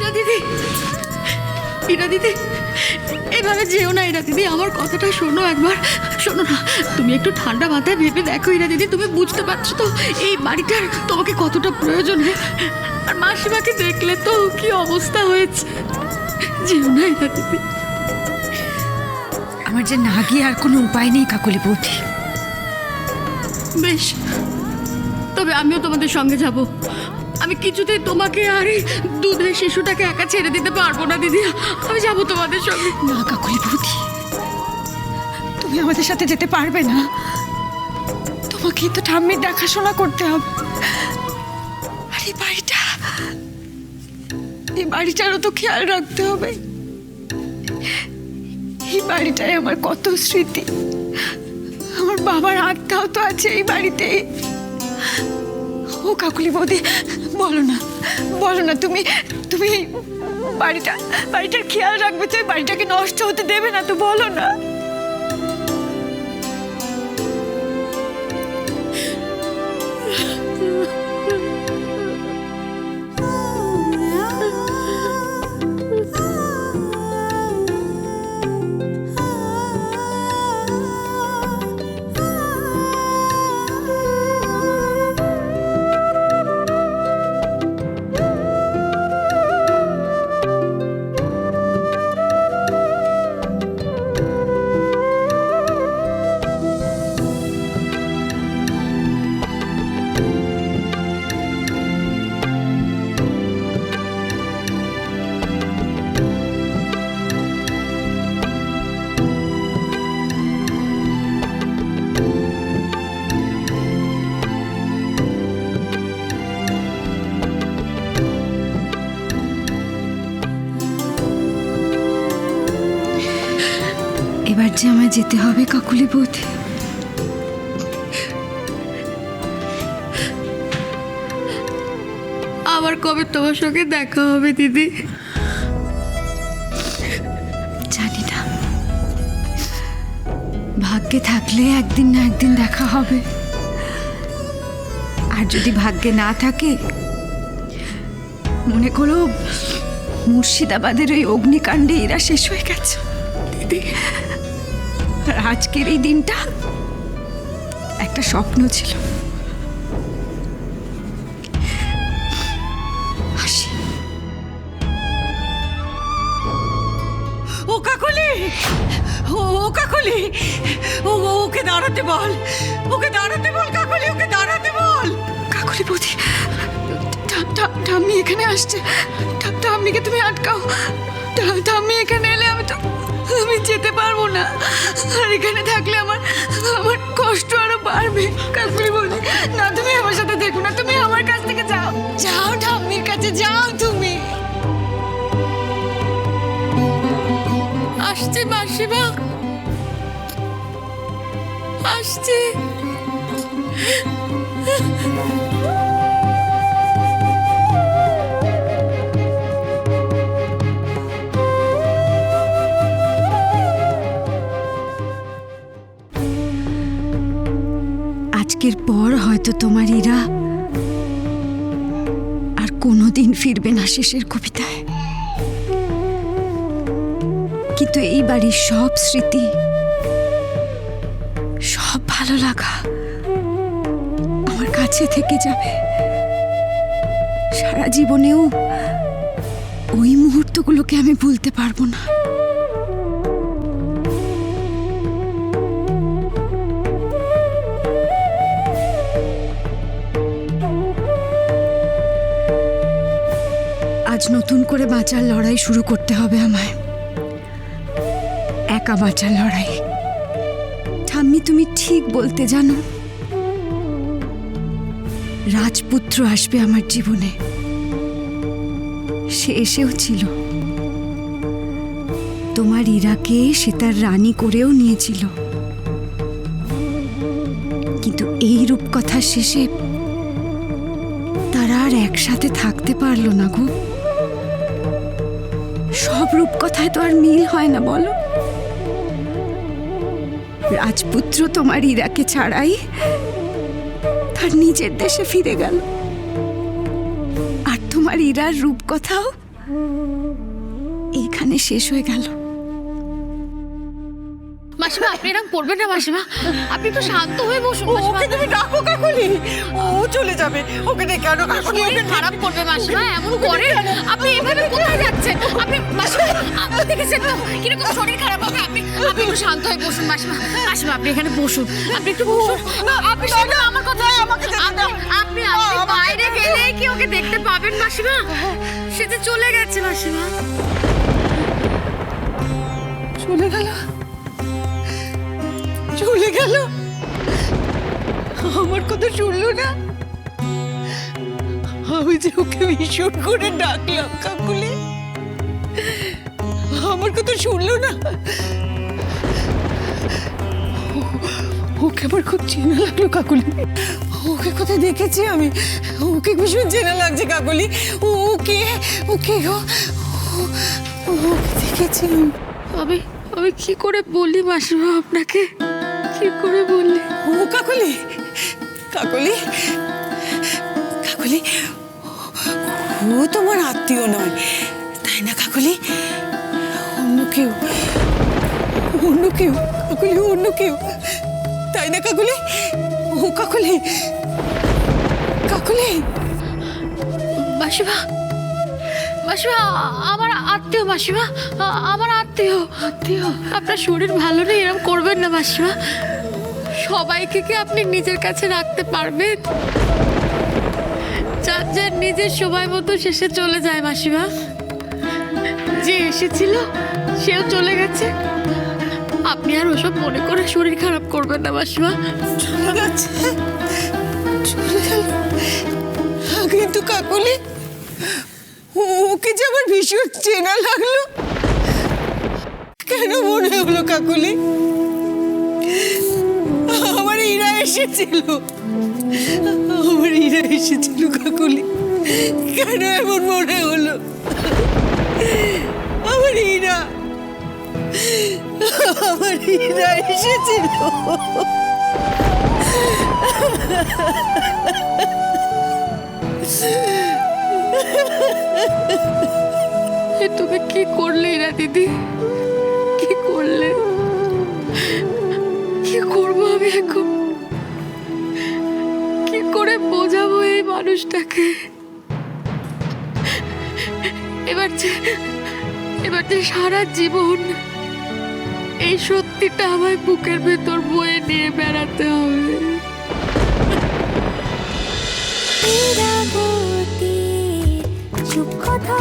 ইরা দিদি, ইরা দিদি, এভাবে যেও না ইরা দিদি, আমার কথাটা শোনো একবার, শোনো না। তুমি একটু ঠান্ডা মাথায় ভেবে দেখো ইরা দিদি, তুমি বুঝতে পারছো তো এই বাড়িটার তোমাকে কতটা প্রয়োজন। আর মাসিমাকে দেখলে তো কি অবস্থা হয়েছে। যেও না ইরা দিদি। আমার যে না গিয়ে আর কোনো উপায় নেই কাকলি বৌদি। বেশ, তবে আমিও তোমাদের সঙ্গে যাব। আমি কিছুতেই তোমাকে আর এই দুধের শিশুটাকে একা ছেড়ে দিতে পারবো না দিদি। আমি যাবো তোমাদের সঙ্গে। না কাকলি বৌদি, তুমি আমাদের সাথে যেতে পারবে না। তোমাকে তো ঠাম্মির দেখাশোনা করতে হবে। আর এই বাড়িটারও তো খেয়াল রাখতে হবে। এই বাড়িটায় আমার কত স্মৃতি, আমার বাবার আত্মাও তো আছে এই বাড়িতে। ও কাকুলি বৌদি, বলো না, তুমি বাড়িটার খেয়াল রাখবে তো? এই বাড়িটাকে নষ্ট হতে দেবে না তো? বলো না। এবার যে আমায় যেতে হবে কাকুলি বৌদি। আবার কবে তোমার সঙ্গে দেখা হবে দিদি? জানি না, ভাগ্যে থাকলে একদিন না একদিন দেখা হবে। আর যদি ভাগ্যে না থাকে, মনে করো মুর্শিদাবাদের ওই অগ্নিকাণ্ডে এরা শেষ হয়ে গেছে দিদি। আর আজকের এই দিনটা একটা স্বপ্ন ছিল। হাসি। ও কাকলি, ও কাকলি, ওকে দাঁড়াতে বল, কাকলি, ওকে দাঁড়াতে বল। কাকলি বৌদি, ঠাম্মি এখানে আসছে। ঠাম্মিকে তুমি আটকাও। ঠাম্মি এখানে এলে আমি যেতে পারবো না। আর এখানে থাকলে আমার কষ্ট আরো বাড়বে। কাকলি বৌদি, না, তুমি আমার সাথে দেখো না, তুমি আমার কাছ থেকে যাও ঠাম্মির কাছে যাও তুমি। আসছি মাসিমা, আসছি। আজকের পর হয়তো তোমার ইরা আর কোনোদিন ফিরবে না শেষের কবিতায়। কিন্তু এই বাড়ির সব স্মৃতি, সব ভালো লাগা আমার কাছে থেকে যাবে সারা জীবনেও। ওই মুহূর্তগুলোকে আমি ভুলতে পারবো না। আজ নতুন করে বাঁচার লড়াই শুরু করতে হবে আমায়। একা বাঁচার লড়াই। ঠাম্মি, তুমি ঠিক বলতে জানো। রাজপুত্র আসবে আমার জীবনে, সে এসেও ছিল। তোমার ইরাকে সে তার রানী করেও নিয়েছিল। কিন্তু এই রূপকথার শেষে তারা আর একসাথে থাকতে পারলো না গো। সব রূপকথায় তো আর মিল হয় না, বলো। রাজপুত্র তোমার ইরাকে ছাড়াই তার নিজের দেশে ফিরে গেল। আর তোমার ইরার রূপকথাও এখানে শেষ হয়ে গেল। মাসিমা আপনি এরকম করবেন না মাসিমা, আপনি একটু শান্ত হয়ে বসুন মাসিমা। ওকে তুমি ডাকো কাকুলি, ও চলে যাবে। ওকে ডেকে আনো কাকুলি। শরীর খারাপ করবে মাসিমা, এমন করে আপনি এভাবে কোথায় যাচ্ছেন? আপনি মাসিমা আপনি দেখেছেন তো কিরকম শরীর খারাপ হবে। আপনি আপনি একটু শান্ত হয়ে বসুন মাসিমা। মাসিমা আপনি এখানে বসুন, আপনি একটু বসুন। আপনি শুনুন আমার কথা, আমাকে যেতে দাও। আপনি আপনি বাইরে গেলেই কি ওকে দেখতে পাবেন মাসিমা? সে যে চলে গেছে মাসিমা। চলে গেল, চলে গেল। আমার কথা শুনলো না। আমি যে ওকে ভীষণ করে ডাকলাম কাকুলি, আমার কথা শুনলো না। ওকে আমার খুব চেনা লাগলো কাকুলি। ওকে কোথায় দেখেছি আমি, ওকে ভীষণ চেনা লাগছে কাকুলি। ওকে ওকে ওকে দেখেছি আমি। আমি আমি কি করে বলি মাসিমা আপনাকে, কি করে বলি? ও কাকলি, কাকলি, কাকলি, ও তোমার আত্মীয় নয়, তাই না কাকলি? অন্য কেউ, অন্য কেউ, কাকলি, অন্য কেউ, তাই না কাকলি? ও কাকলি, কাকলি। মাসিমা, মাসিমা আমার আত্মীয় মাসিমা, আমার আত্মীয়। আত্মীয়? আপনার শরীর ভালো নেই, এরকম করবেন না মাসিমা। সবাইকে কি আপনি নিজের কাছে রাখতে পারবেন? যার যার নিজের সময় মতো শেষে চলে যায় মাসিমা। যে এসেছিল সেও চলে গেছে, আপনি আর ওসব মনে করে শরীর খারাপ করবেন না মাসিমা। চলে গেছে, চলে গেল। কিন্তু কাকলি, ওকে যে আমার ভীষণ চেনা লাগলো। কেন মনে হলো কাকলি আমার হীরা এসেছিল? আমার হীরা এসেছিল কাকলি, কেন এমন মনে হলো? আমার হীরা, আমার হীরা এসেছিল। এ তুমি কি করলে এরা দিদি, কি করলে? কি করবো আমি এখন? কি করে বোঝাবো এই মানুষটাকে? এবার যে সারা জীবন এই সত্যিটা আমায় বুকের ভেতর বয়ে নিয়ে বেড়াতে হবে। চুপ কথা